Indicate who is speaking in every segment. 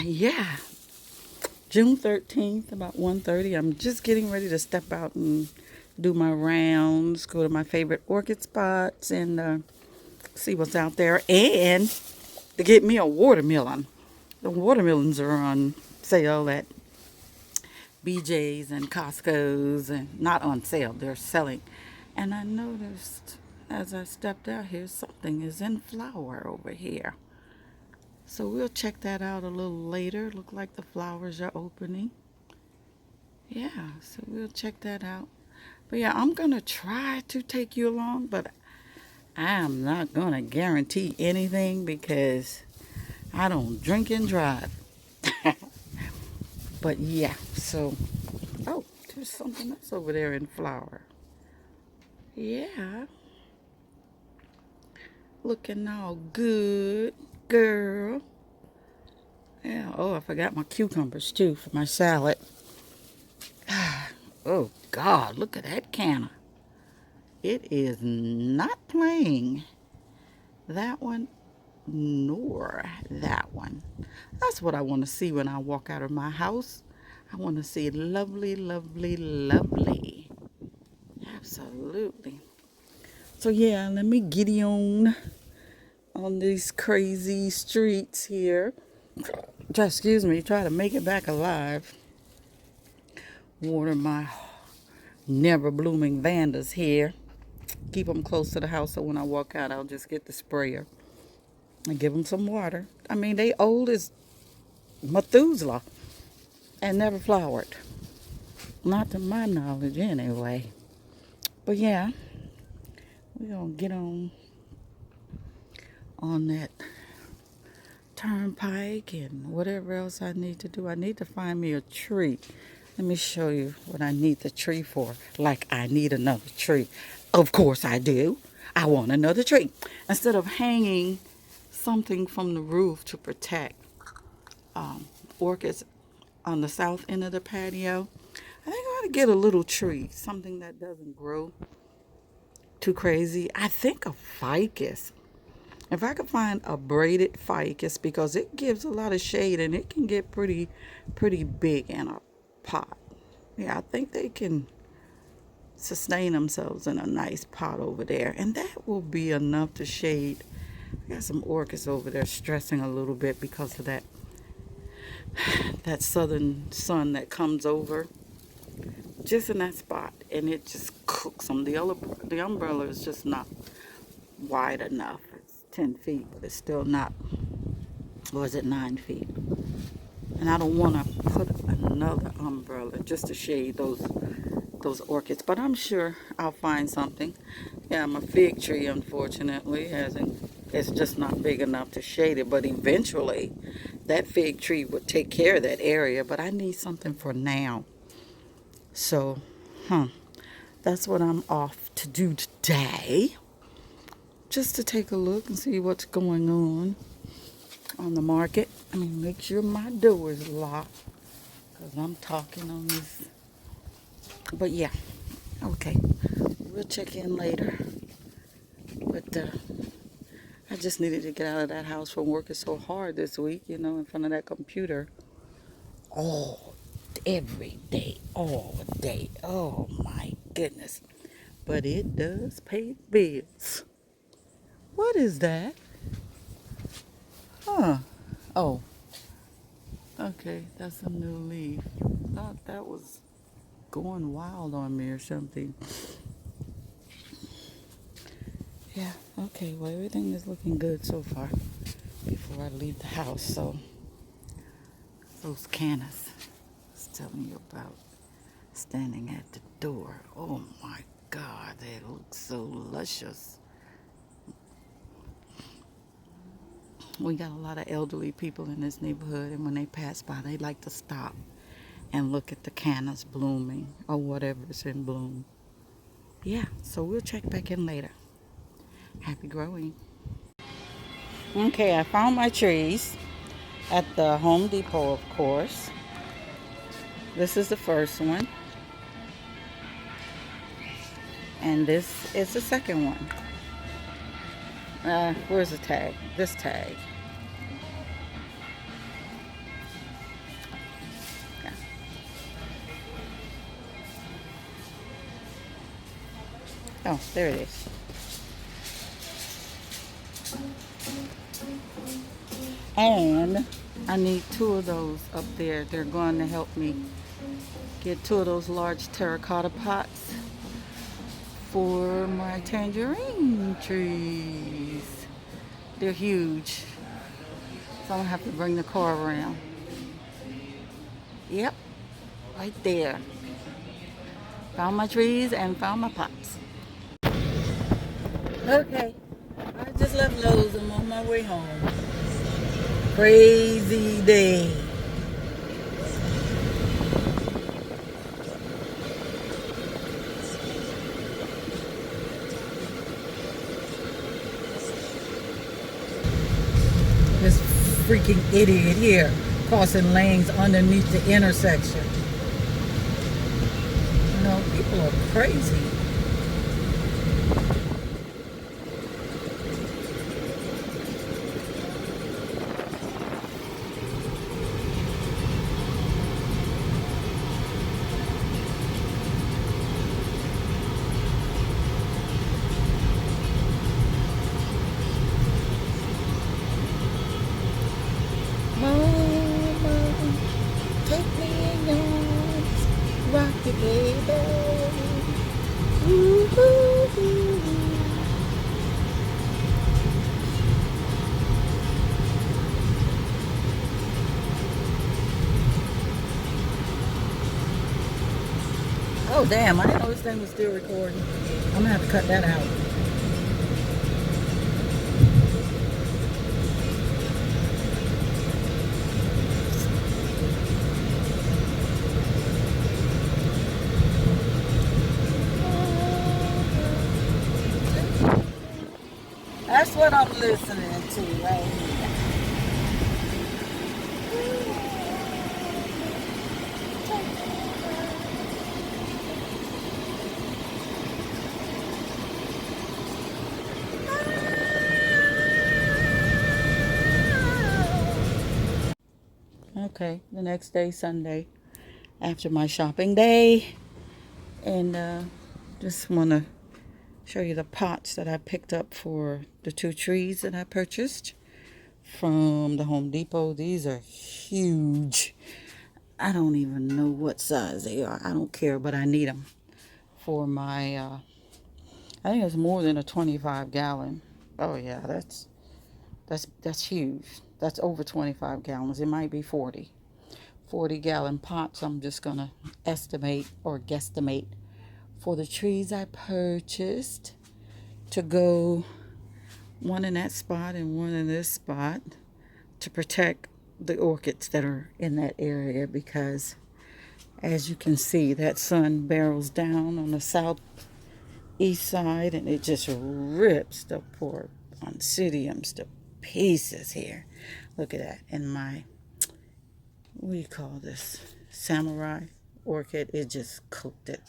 Speaker 1: Yeah, June 13th, about 1:30. I'm just getting ready to step out and do my rounds, go to my favorite orchid spots, and see what's out there, and to get me a watermelon. The watermelons are on sale at BJ's and Costco's, and not on sale, they're selling. And I noticed as I stepped out here, something is in flower over here. So we'll check that out a little later. Look like the flowers are opening. Yeah, so we'll check that out. But yeah, I'm going to try to take you along, but I am not going to guarantee anything because I don't drink and drive. But yeah, so, oh, there's something else over there in flower. Yeah, looking all good, girl. Yeah, oh, I forgot my cucumbers too for my salad. Oh, God, look at that canna. It is not playing. That one nor that one. That's what I want to see when I walk out of my house. I want to see lovely, lovely, lovely. Absolutely. So yeah, let me giddy on these crazy streets here. Excuse me, try to make it back alive. Water my never blooming vandas here. Keep them close to the house so when I walk out, I'll just get the sprayer and give them some water. I mean, they old as Methuselah and never flowered. Not to my knowledge, anyway. But yeah, we're going to get on that turnpike and whatever else I need to do. I need to find me a tree. Let me show you what I need the tree for. Like I need another tree. Of course I do. I want another tree. Instead of hanging something from the roof to protect orchids on the south end of the patio, I think I ought to get a little tree, something that doesn't grow too crazy. I think a ficus. If I could find a braided ficus, because it gives a lot of shade and it can get pretty big in a pot. Yeah, I think they can sustain themselves in a nice pot over there, and that will be enough to shade. I got some orchids over there stressing a little bit because of that southern sun that comes over just in that spot, and it just cooks them. The umbrella is just not wide enough. It's 10 feet, but it's still not, or is it 9 feet? And I don't want to put another umbrella just to shade those orchids, but I'm sure I'll find something. Yeah, my fig tree, unfortunately, it's just not big enough to shade it, but eventually that fig tree would take care of that area, but I need something for now. So, that's what I'm off to do today. Just to take a look and see what's going on the market. I mean, make sure my door is locked because I'm talking on this. But yeah, okay. We'll check in later. But I just needed to get out of that house from working so hard this week, in front of that computer. All, every day, all day. Oh my goodness. But it does pay bills. What is that? Huh. Oh, okay. That's a new leaf. Thought that was going wild on me or something. Yeah, okay. Well, everything is looking good so far before I leave the house. So, those cannas I was telling you about standing at the door. Oh my God, they look so luscious. We got a lot of elderly people in this neighborhood, and when they pass by, they like to stop and look at the cannas blooming or whatever's in bloom. Yeah, so we'll check back in later. Happy growing. Okay, I found my trees at the Home Depot, of course. This is the first one, and this is the second one. Where's the tag? This tag. Oh, there it is. And I need two of those up there. They're going to help me get two of those large terracotta pots for my tangerine trees. They're huge. So I'm going to have to bring the car around. Yep, right there. Found my trees and found my pots. Okay, I just left Lowe's. I'm on my way home. Crazy day. This freaking idiot here crossing lanes underneath the intersection. You know, people are crazy. Mama, take me in your arms, rock the baby. Ooh, ooh, ooh. Oh damn, I didn't know this thing was still recording. I'm gonna have to cut that out. That's what I'm listening to right here. Okay, the next day, Sunday, after my shopping day, and just want to show you the pots that I picked up for the two trees that I purchased from the Home Depot. These are huge. I don't even know what size they are. I don't care, but I need them for my, I think it's more than a 25 gallon. Oh yeah, that's huge. That's over 25 gallons. It might be 40 gallon pots. I'm just going to estimate or guesstimate for the trees I purchased to go one in that spot and one in this spot to protect the orchids that are in that area, because as you can see, that sun barrels down on the southeast side and it just rips the poor oncidiums to pieces here. Look at that. In my, what do you call this, samurai orchid, it just cooked it.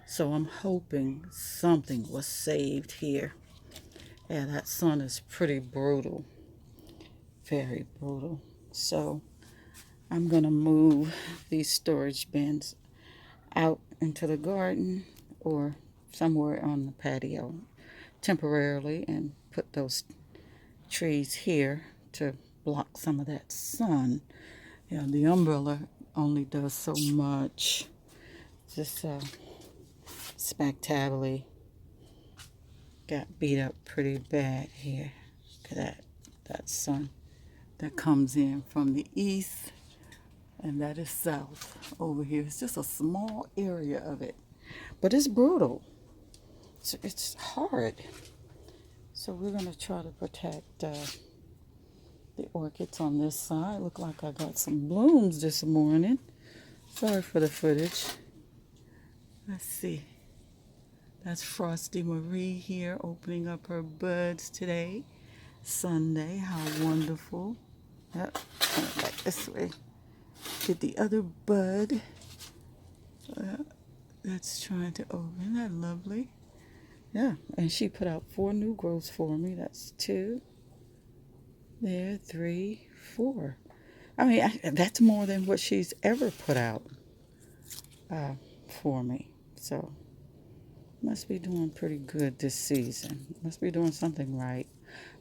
Speaker 1: So I'm hoping something was saved here. Yeah, that sun is pretty brutal. Very brutal. So I'm going to move these storage bins out into the garden or somewhere on the patio temporarily and put those trees here to block some of that sun. Yeah, the umbrella only does so much. Just spectacularly got beat up pretty bad here. Look at that sun that comes in from the east, and that is south over here. It's just a small area of it, but it's brutal. It's hard. So we're going to try to protect the orchids on this side. Look like I got some blooms this morning. Sorry for the footage. Let's see. That's Frosty Marie here opening up her buds today. Sunday. How wonderful. Yep. Back this way. Get the other bud. That's trying to open. Isn't that lovely? Yeah. And she put out 4 new growths for me. That's 2. There, 3, 4. I mean, that's more than what she's ever put out for me. So Must be doing pretty good this season. Must be doing something right.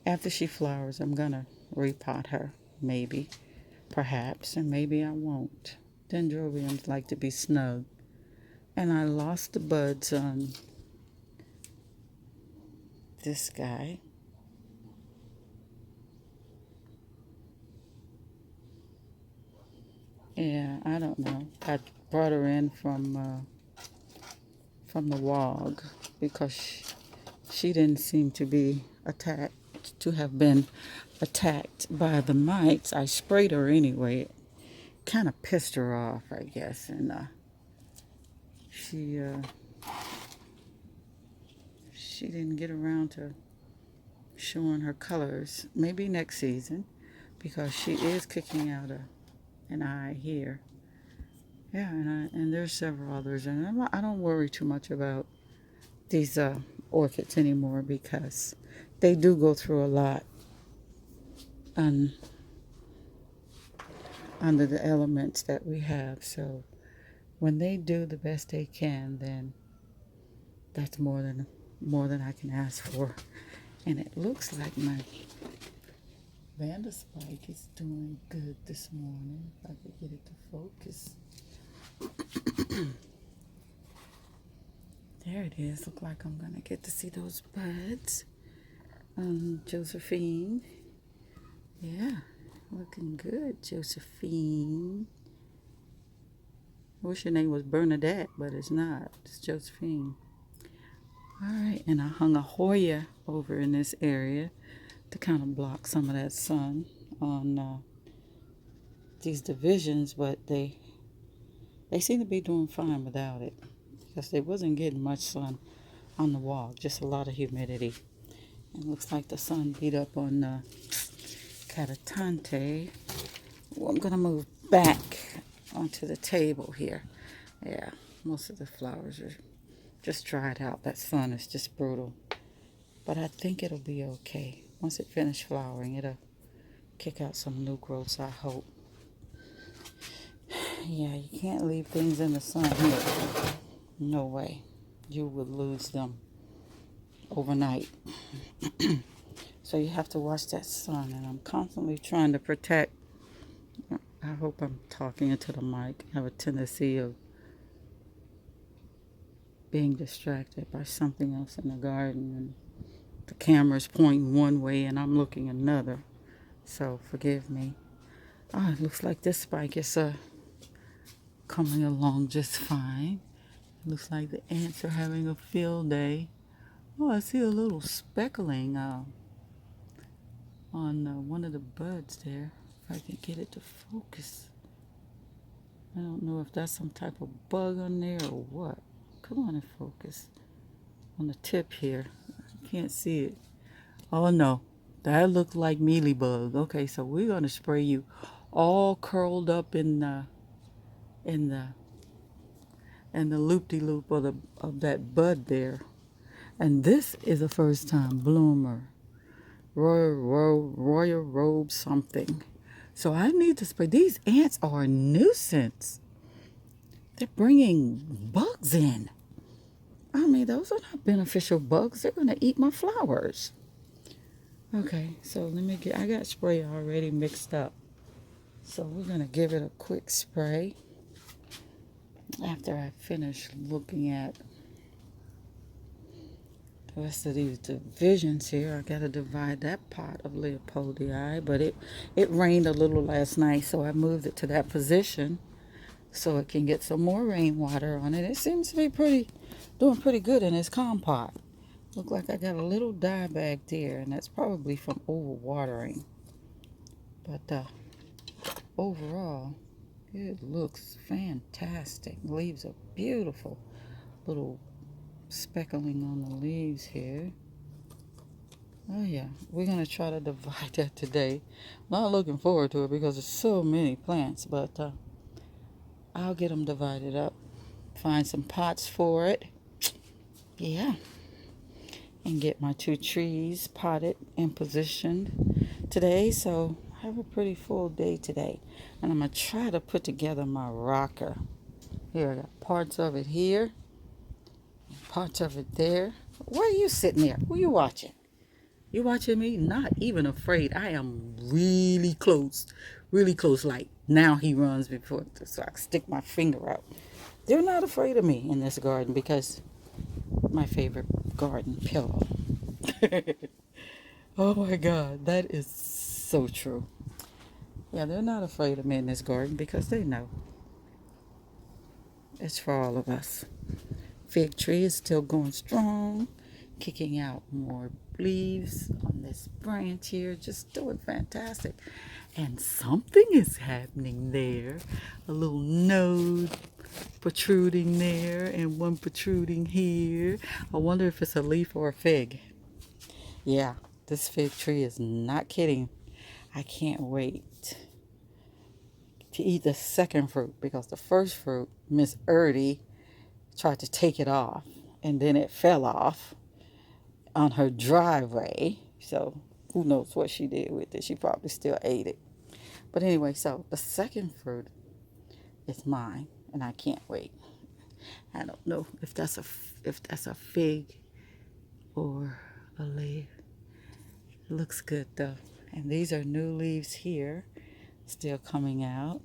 Speaker 1: After she flowers, I'm gonna repot her. Maybe. Perhaps. And maybe I won't. Dendrobiums like to be snug. And I lost the buds on this guy. Yeah, I don't know. I brought her in from the WOG because she didn't seem to be to have been attacked by the mites. I sprayed her anyway. It kind of pissed her off, I guess, and she she didn't get around to showing her colors. Maybe next season, because she is kicking out an eye here. Yeah, and there's several others, and I don't worry too much about these orchids anymore because they do go through a lot on under the elements that we have. So when they do the best they can, then that's more than I can ask for. And it looks like my Vanderspike is doing good this morning. If I could get it to focus. There it is. Look like I'm gonna get to see those buds. Josephine. Yeah, looking good, Josephine. I wish your name was Bernadette, but it's not. It's Josephine. All right, and I hung a Hoya over in this area to kind of block some of that sun on these divisions, but they seem to be doing fine without it because they wasn't getting much sun on the wall, just a lot of humidity. It looks like the sun beat up on Catatante. Well, I'm gonna move back onto the table here. Yeah, most of the flowers are just dried out. That sun is just brutal, but I think it'll be okay. Once it finishes flowering, it'll kick out some new growths, I hope. Yeah, you can't leave things in the sun here. No way. You would lose them overnight. So you have to watch that sun, and I'm constantly trying to protect. I hope I'm talking into the mic. I have a tendency of being distracted by something else in the garden, and the camera's pointing one way and I'm looking another. So forgive me. Oh, it looks like this spike is coming along just fine. It looks like the ants are having a field day. Oh, I see a little speckling on one of the buds there. If I can get it to focus. I don't know if that's some type of bug on there or what. Come on and focus. On the tip here. I can't see it. Oh no, that looked like mealybug. Okay, so we're gonna spray you all curled up in the loop-de-loop of that bud there. And this is a first time bloomer. Royal robe something. So I need to spray. These ants are a nuisance. They're bringing bugs in. I mean, those are not beneficial bugs. They're going to eat my flowers. Okay, so I got spray already mixed up. So we're going to give it a quick spray. After I finish looking at the rest of these divisions here, I got to divide that pot of Leopoldii. But it rained a little last night, so I moved it to that position so it can get some more rainwater on it. It seems to be doing pretty good in its compost. Look like I got a little dye bag there, and that's probably from overwatering. But overall, it looks fantastic. Leaves are beautiful. Little speckling on the leaves here. Oh yeah, we're going to try to divide that today. Not looking forward to it because there's so many plants, but I'll get them divided up. Find some pots for it. Yeah. And get my 2 trees potted and positioned today. So I have a pretty full day today. And I'm going to try to put together my rocker. Here, I got parts of it here. parts of it there. Why are you sitting there? Who you watching? You watching me? Not even afraid. I am really close. Really close. Like now he runs before so I can stick my finger out. They're not afraid of me in this garden because my favorite garden pillow. Oh my God, that is so true. Yeah, they're not afraid of me in this garden because they know it's for all of us. Fig tree is still going strong, kicking out more leaves on this branch here, just doing fantastic. And something is happening there. A little node protruding there and one protruding here. I wonder if it's a leaf or a fig. Yeah, this fig tree is not kidding. I can't wait to eat the second fruit because the first fruit, Miss Erdy tried to take it off and then it fell off on her driveway. So who knows what she did with it. She probably still ate it. But anyway, so the second fruit is mine and I can't wait. I don't know if that's a fig or a leaf. It looks good though. And these are new leaves here, still coming out.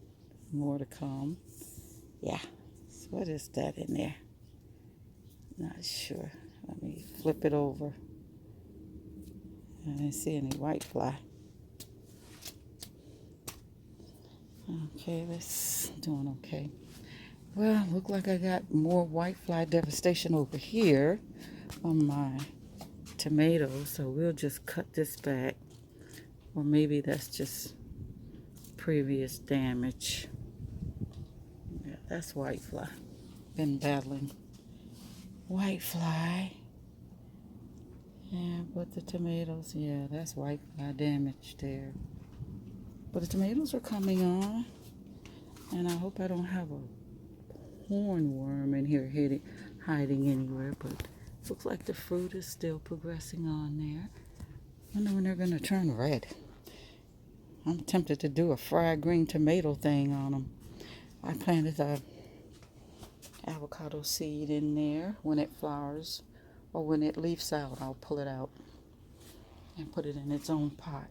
Speaker 1: More to come. Yeah. So what is that in there? Not sure. Let me flip it over. I didn't see any white fly. Okay, that's doing okay. Well, look like I got more white fly devastation over here on my tomatoes. So we'll just cut this back. Or maybe that's just previous damage. Yeah, that's white fly. Been battling white fly. Yeah, but the tomatoes, yeah, that's white fly damage there. But the tomatoes are coming on. And I hope I don't have a hornworm in here hiding anywhere. But looks like the fruit is still progressing on there. I wonder when they're going to turn red. I'm tempted to do a fried green tomato thing on them. I planted a avocado seed in there. When it flowers or when it leaves out, I'll pull it out and put it in its own pot.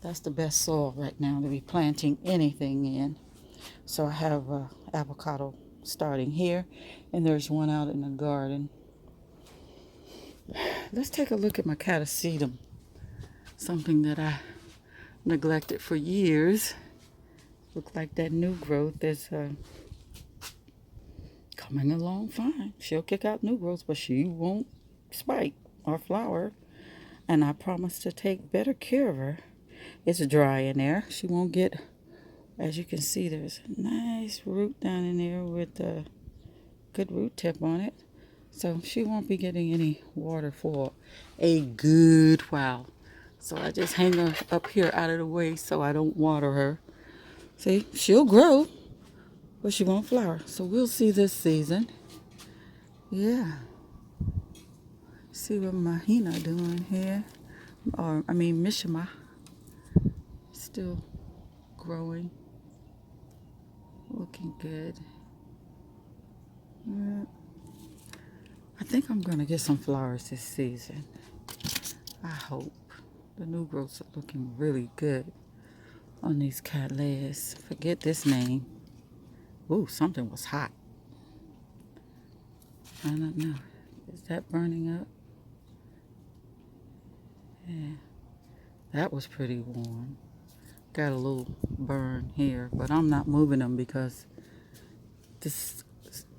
Speaker 1: That's the best soil right now to be planting anything in. So I have avocado starting here, and there's one out in the garden. Let's take a look at my catasetum, something that I neglected for years. Look like that new growth is coming along fine. She'll kick out new growths, but she won't spike or flower. And I promise to take better care of her. It's dry in there. She won't get, as you can see, there's a nice root down in there with a good root tip on it. So she won't be getting any water for a good while. So I just hang her up here out of the way so I don't water her. See, she'll grow, but she won't flower. So we'll see this season. Yeah. See what Mahina doing here. Mishima. Still growing. Looking good. Yeah. I think I'm going to get some flowers this season. I hope. The new growths are looking really good on these cattleyas. Forget this name. Ooh, something was hot. I don't know. Is that burning up? Yeah. That was pretty warm. Got a little burn here, but I'm not moving them because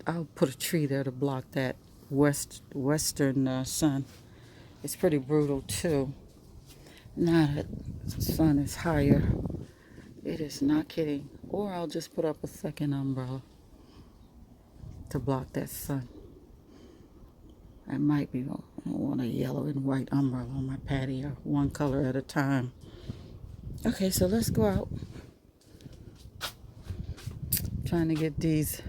Speaker 1: I'll put a tree there to block that western sun. It's pretty brutal too. Now that the sun is higher, it is not kidding. Or I'll just put up a second umbrella to block that sun. I might be, I don't want a yellow and white umbrella on my patio, one color at a time. Okay, so let's go out. Trying to get these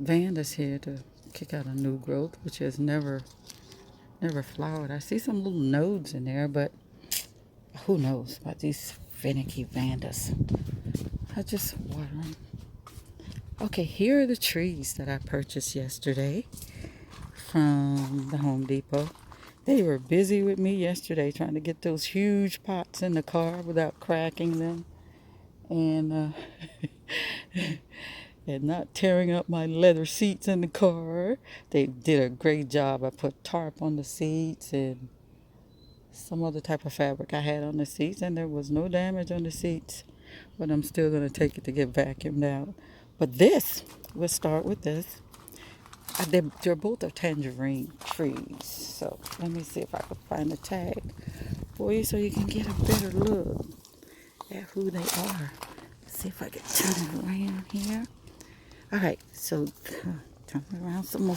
Speaker 1: vandas here to kick out a new growth, which has never flowered. I see some little nodes in there, but who knows about these finicky vandas. I just water them. Okay, here are the trees that I purchased yesterday. from the Home Depot. They were busy with me yesterday trying to get those huge pots in the car without cracking them and and not tearing up my leather seats in the car. They did a great job. I put tarp on the seats and some other type of fabric I had on the seats, and there was no damage on the seats. But I'm still going to take it to get vacuumed out. But this, we'll start with this. They're both are tangerine trees. So let me see if I can find the tag for you so you can get a better look at who they are. See if I can turn it around here. All right, so turn it around some more.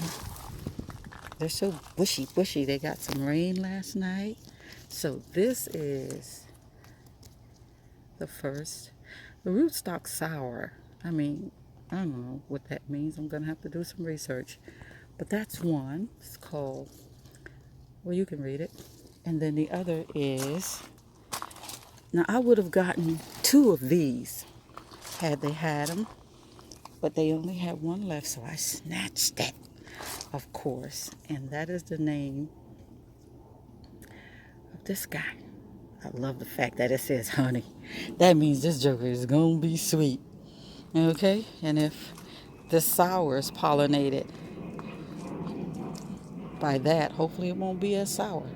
Speaker 1: They're so bushy. They got some rain last night. So this is the first. The rootstock sour. I mean, I don't know what that means. I'm going to have to do some research. But that's one. It's called, well, you can read it. And then the other is, now I would have gotten 2 of these had they had them. But they only had one left, so I snatched it, of course. And that is the name of this guy. I love the fact that it says honey. That means this joker is going to be sweet. Okay? And if the sour is pollinated by that, hopefully it won't be as sour.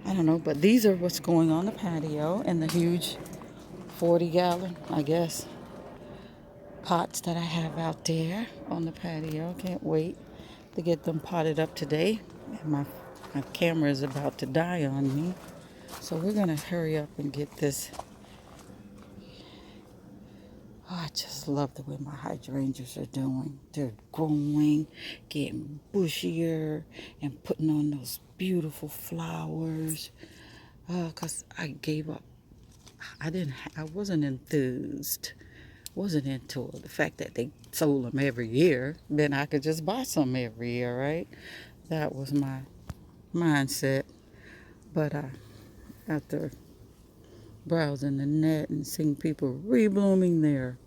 Speaker 1: I don't know, but these are what's going on the patio and the huge 40-gallon, I guess, pots that I have out there on the patio. Can't wait to get them potted up today. And my camera is about to die on me. So we're going to hurry up and get this. Oh, I just love the way my hydrangeas are doing. They're growing, getting bushier, and putting on those beautiful flowers. 'Cause I gave up. I wasn't enthused. Wasn't into it. The fact that they sold them every year, then I could just buy some every year, right? That was my mindset. But after browsing the net and seeing people reblooming their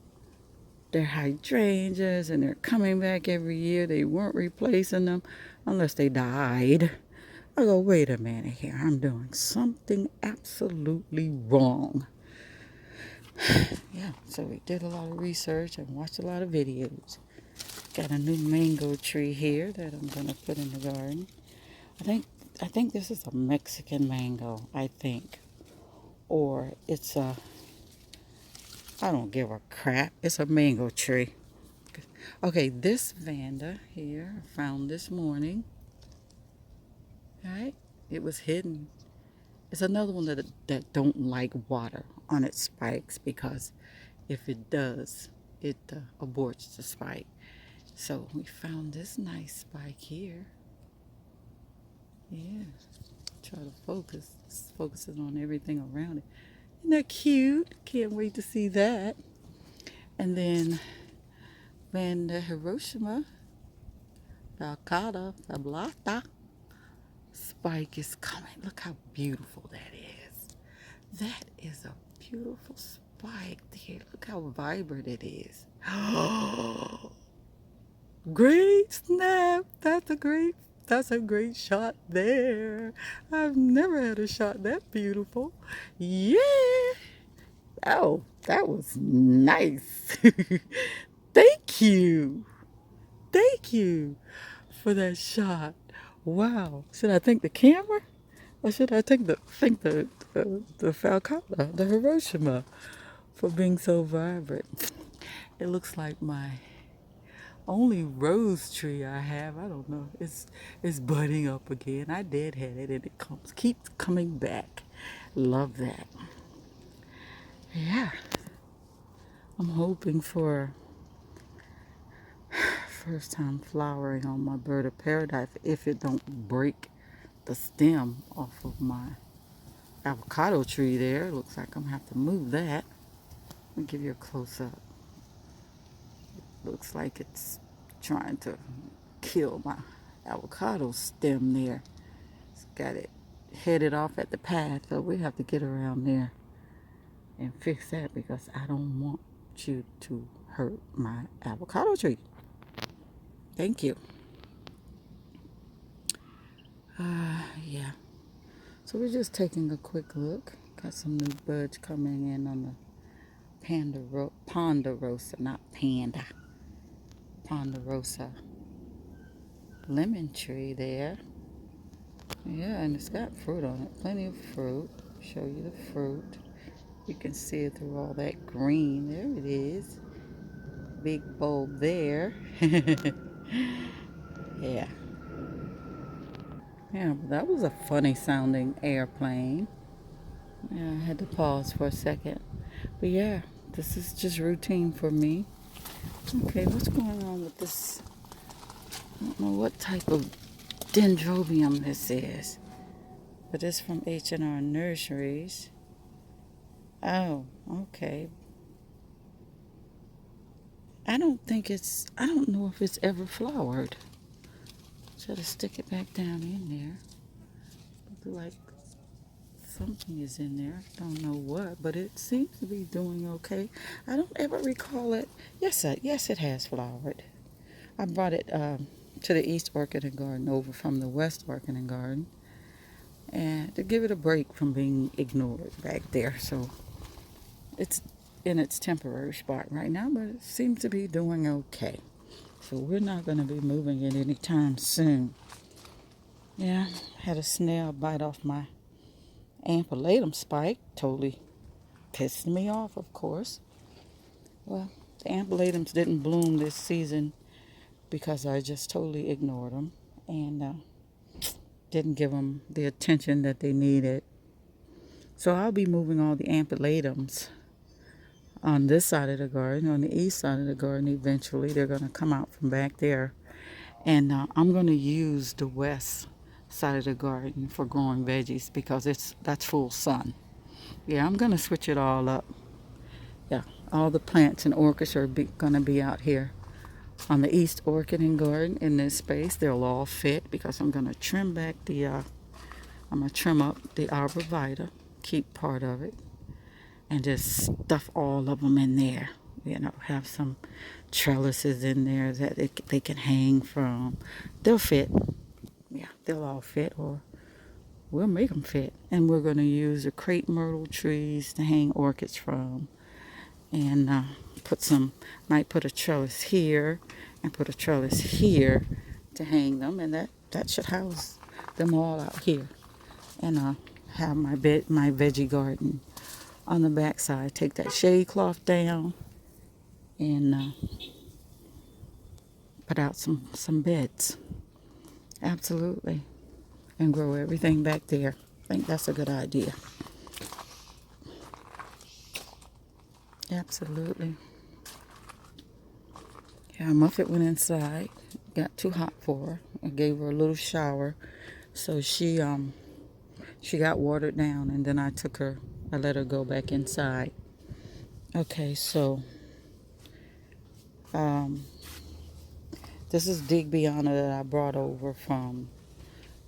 Speaker 1: hydrangeas and they're coming back every year, they weren't replacing them unless they died. I go, wait a minute here, I'm doing something absolutely wrong. Yeah, so we did a lot of research and watched a lot of videos. Got a new mango tree here that I'm gonna put in the garden. I think this is a Mexican mango, I think. Or it's a, I don't give a crap. It's a mango tree. Okay, this Vanda here, I found this morning. Right? It was hidden. It's another one that don't like water on its spikes because if it does, it aborts the spike. So we found this nice spike here. Yeah. Try to focus. It's focusing on everything around it. Isn't that cute? Can't wait to see that. And then when the Hiroshima, the Akata, the Blata spike is coming. Look how beautiful that is. That is a beautiful spike there. Look how vibrant it is. Great snap. That's a great shot there. I've never had a shot that beautiful. Yeah. Oh, that was nice. Thank you. Thank you for that shot. Wow. Should I thank the camera? Or should I thank the Falcata, the Hiroshima, for being so vibrant? It looks like my only rose tree I have. I don't know. It's budding up again. I deadhead it and it keeps coming back. Love that. Yeah. I'm hoping for first time flowering on my bird of paradise if it don't break the stem off of my avocado tree there. Looks like I'm gonna have to move that. Let me give you a close up. Looks like it's trying to kill my avocado stem there. It's got it headed off at the path, so we have to get around there and fix that because I don't want you to hurt my avocado tree. Thank you. Yeah. So we're just taking a quick look. Got some new buds coming in on the ponderosa, not panda, ponderosa lemon tree there. Yeah, and it's got fruit on it, plenty of fruit. Show you the fruit. You can see it through all that green. There it is. Big bulb there. Yeah. Yeah, but that was a funny sounding airplane. Yeah, I had to pause for a second. But yeah, this is just routine for me. Okay, what's going on with this? I don't know what type of dendrobium this is, but it's from H&R Nurseries. Oh, okay. I don't know if it's ever flowered. Try to stick it back down in there. Look like something is in there. I don't know what, but it seems to be doing okay. I don't ever recall it. Yes, it has flowered. I brought it to the East Orchid and Garden over from the West Orchid and Garden, and to give it a break from being ignored back there. So it's in its temporary spot right now, but it seems to be doing okay. So we're not going to be moving it anytime soon. Yeah, had a snail bite off my ampillatum spike. Totally pissed me off, of course. Well, the ampilatums didn't bloom this season because I just totally ignored them and didn't give them the attention that they needed. So I'll be moving all the ampilatums on this side of the garden, on the east side of the garden. Eventually, they're going to come out from back there, and I'm going to use the west side of the garden for growing veggies because that's full sun. Yeah, I'm going to switch it all up. Yeah, all the plants and orchids are going to be out here on the East Orchid and Garden in this space. They'll all fit because I'm going to trim back I'm going to trim up the arborvitae, keep part of it, and just stuff all of them in there. You know, have some trellises in there that they can hang from. They'll fit. Yeah, they'll all fit, or we'll make them fit. And we're going to use the crepe myrtle trees to hang orchids from. And might put a trellis here and put a trellis here to hang them. And that should house them all out here. And have my veggie garden on the back side. Take that shade cloth down and put out some beds. Absolutely. And grow everything back there. I think that's a good idea. Absolutely. Yeah, Muffet went inside. Got too hot for her. I gave her a little shower. So she got watered down, and then I let her go back inside. Okay, so this is Digbyana that I brought over from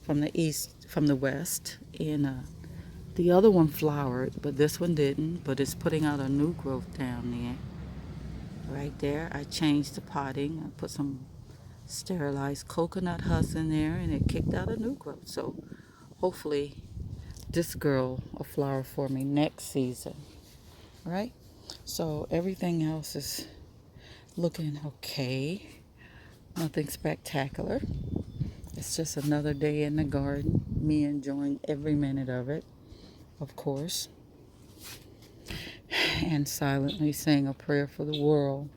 Speaker 1: the west, and the other one flowered, but this one didn't. But it's putting out a new growth down there. Right there, I changed the potting. I put some sterilized coconut husk in there, and it kicked out a new growth. So hopefully this girl will flower for me next season. Right? So everything else is looking okay. Nothing spectacular. It's just another day in the garden. Me enjoying every minute of it, of course. And silently saying a prayer for the world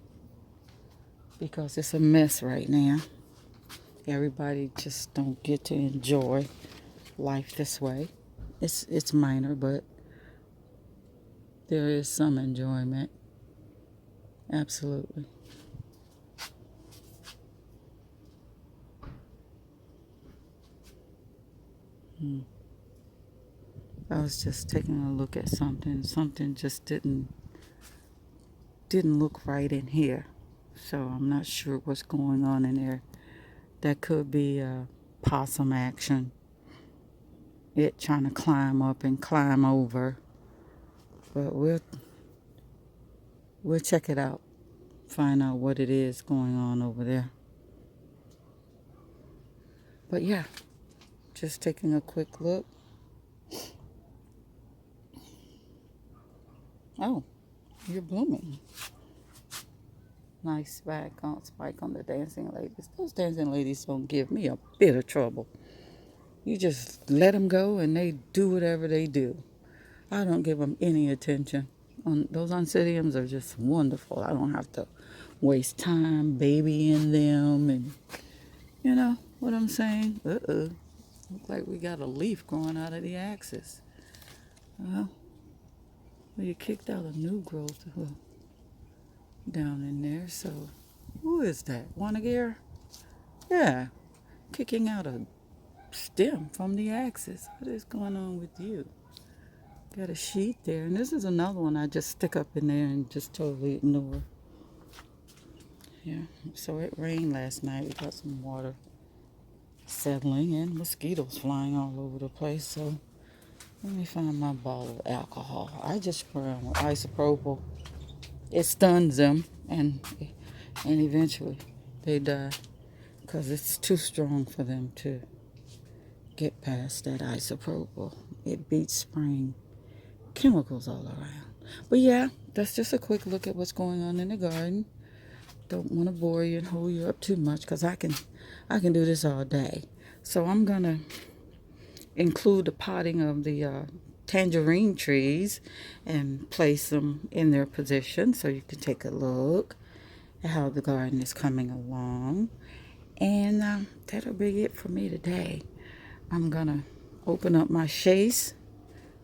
Speaker 1: because it's a mess right now. Everybody just don't get to enjoy life this way. It's minor, but there is some enjoyment. Absolutely. I was just taking a look at something. Something just didn't look right in here. So I'm not sure what's going on in there. That could be a possum action. It trying to climb up and climb over. But we'll check it out. Find out what it is going on over there. But yeah, just taking a quick look. Oh, you're blooming. Nice spike on the dancing ladies. Those dancing ladies don't give me a bit of trouble. You just let them go and they do whatever they do. I don't give them any attention. Those oncidiums are just wonderful. I don't have to waste time babying them, and you know what I'm saying? Look like we got a leaf growing out of the axis. Well, you kicked out a new growth down in there. So, who is that? Wanagare? Yeah, kicking out a stem from the axis. What is going on with you? Got a sheet there, and this is another one I just stick up in there and just totally ignore. Yeah, so it rained last night. We got some water settling and mosquitoes flying all over the place. So let me find my ball of alcohol. I just spray them with isopropyl. It stuns them, and eventually they die because it's too strong for them to get past that isopropyl. It beats spraying chemicals all around. But yeah, that's just a quick look at what's going on in the garden. Don't want to bore you and hold you up too much because I can do this all day. So I'm gonna include the potting of the tangerine trees and place them in their position so you can take a look at how the garden is coming along. And that'll be it for me today. I'm gonna open up my chaise,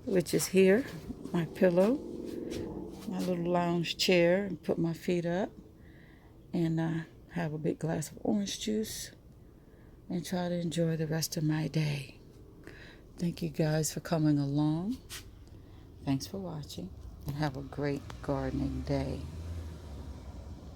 Speaker 1: which is here, my pillow, my little lounge chair, and put my feet up and have a big glass of orange juice and try to enjoy the rest of my day. Thank you guys for coming along. Thanks for watching, and have a great gardening day.